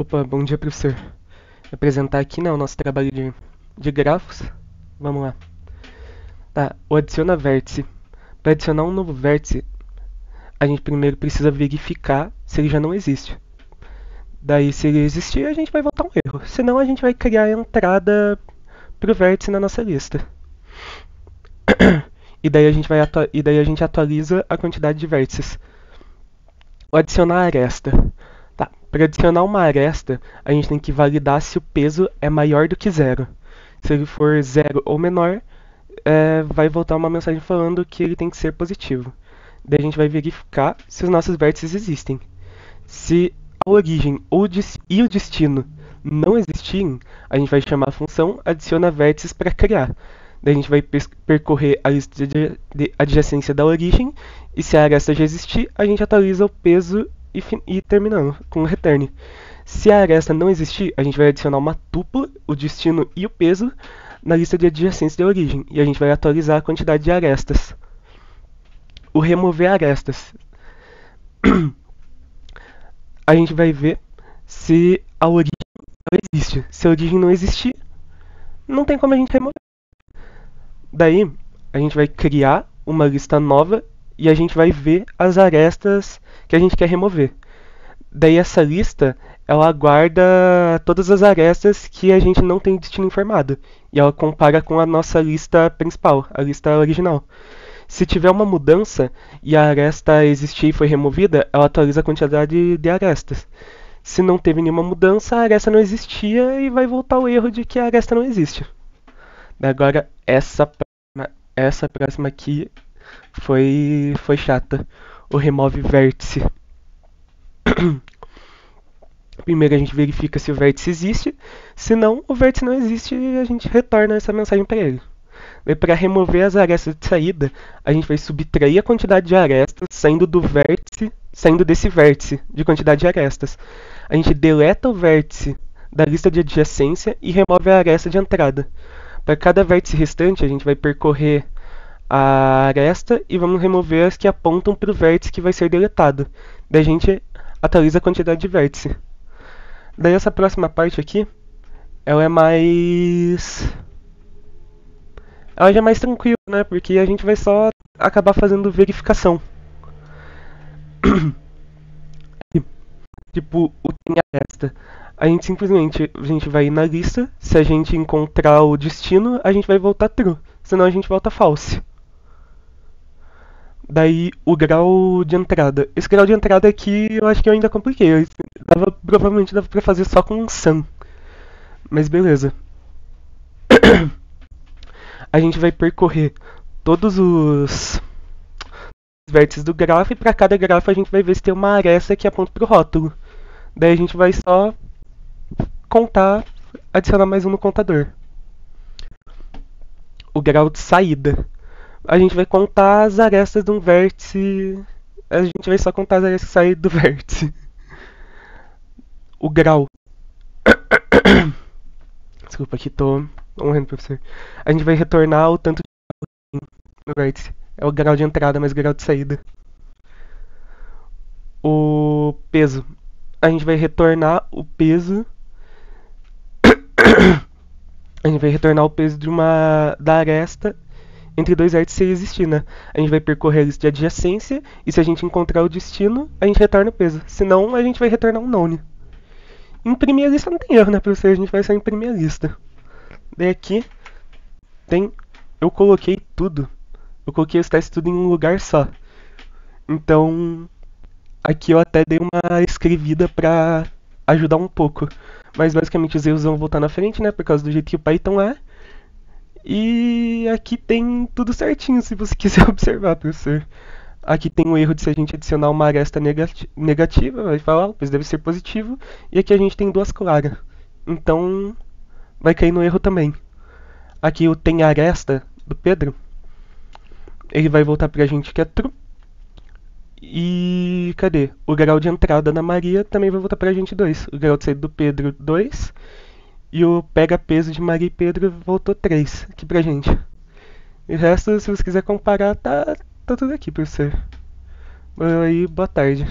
Opa, bom dia, professor. Vou apresentar aqui, né, o nosso trabalho de grafos. Vamos lá. Tá, o adiciona vértice. Para adicionar um novo vértice, a gente primeiro precisa verificar se ele já não existe. Daí, se ele existir, a gente vai voltar um erro. Senão, a gente vai criar a entrada para o vértice na nossa lista. E daí a gente atualiza a quantidade de vértices. O adicionar aresta. Tá, para adicionar uma aresta, a gente tem que validar se o peso é maior do que zero. Se ele for zero ou menor, vai voltar uma mensagem falando que ele tem que ser positivo. Daí a gente vai verificar se os nossos vértices existem. Se a origem e o destino não existirem, a gente vai chamar a função adiciona vértices para criar. Daí a gente vai percorrer a lista de adjacência da origem, e se a aresta já existir, a gente atualiza o peso e terminando com o return. Se a aresta não existir, a gente vai adicionar uma tupla, o destino e o peso, na lista de adjacência da origem, e a gente vai atualizar a quantidade de arestas. O remover arestas. A gente vai ver se a origem existe. Se a origem não existir, não tem como a gente remover. Daí, a gente vai criar uma lista nova e a gente vai ver as arestas que a gente quer remover. Daí essa lista, ela guarda todas as arestas que a gente não tem destino informado. E ela compara com a nossa lista principal, a lista original. Se tiver uma mudança e a aresta existir e foi removida, ela atualiza a quantidade de arestas. Se não teve nenhuma mudança, a aresta não existia e vai voltar o erro de que a aresta não existe. Agora, essa próxima aqui foi chata. O remove vértice. Primeiro a gente verifica se o vértice existe. Se não, o vértice não existe e a gente retorna essa mensagem para ele. Para remover as arestas de saída, a gente vai subtrair a quantidade de arestas saindo desse vértice de quantidade de arestas. A gente deleta o vértice da lista de adjacência e remove a aresta de entrada. Para cada vértice restante, a gente vai percorrer a aresta e vamos remover as que apontam para o vértice que vai ser deletado. Daí a gente atualiza a quantidade de vértice. Daí essa próxima parte aqui, ela é mais... ela já é mais tranquila, né? Porque a gente vai só acabar fazendo verificação. Tipo, o tem aresta. A gente vai ir na lista, se a gente encontrar o destino, a gente vai voltar true, senão a gente volta false. Daí o grau de entrada. Esse grau de entrada aqui eu acho que eu ainda compliquei. Provavelmente dava pra fazer só com um sum. Mas beleza. A gente vai percorrer todos os vértices do grafo e para cada grafo a gente vai ver se tem uma aresta que aponta para o rótulo. Daí a gente vai só contar, adicionar mais um no contador. O grau de saída. A gente vai contar as arestas de um vértice. A gente vai só contar as arestas que saem do vértice. O grau. Desculpa, aqui tô morrendo, professor. A gente vai retornar o tanto de no vértice. É o grau de entrada, mas o grau de saída. O peso. A gente vai retornar o peso. A gente vai retornar o peso da aresta entre dois vértices se existir, né? A gente vai percorrer a lista de adjacência e se a gente encontrar o destino, a gente retorna o peso. Senão, a gente vai retornar um none. Imprimir a lista não tem erro, né, professor? A gente vai só imprimir a lista. Daí aqui tem... eu coloquei tudo. Eu coloquei os testes tudo em um lugar só. Então, aqui eu até dei uma escrevida pra ajudar um pouco. Mas basicamente os erros vão voltar na frente, né? Por causa do jeito que o Python é. E aqui tem tudo certinho, se você quiser observar, professor. Aqui tem o erro de se a gente adicionar uma aresta negativa, vai falar, pois deve ser positivo. E aqui a gente tem duas claras. Então, vai cair no erro também. Aqui o tem aresta do Pedro. Ele vai voltar pra gente que é true. E cadê? O grau de entrada da Maria também vai voltar pra gente 2. O grau de saída do Pedro, 2. E o pega peso de Maria e Pedro voltou 3 aqui pra gente. E o resto, se você quiser comparar, tá tudo aqui, professor. Aí, boa tarde.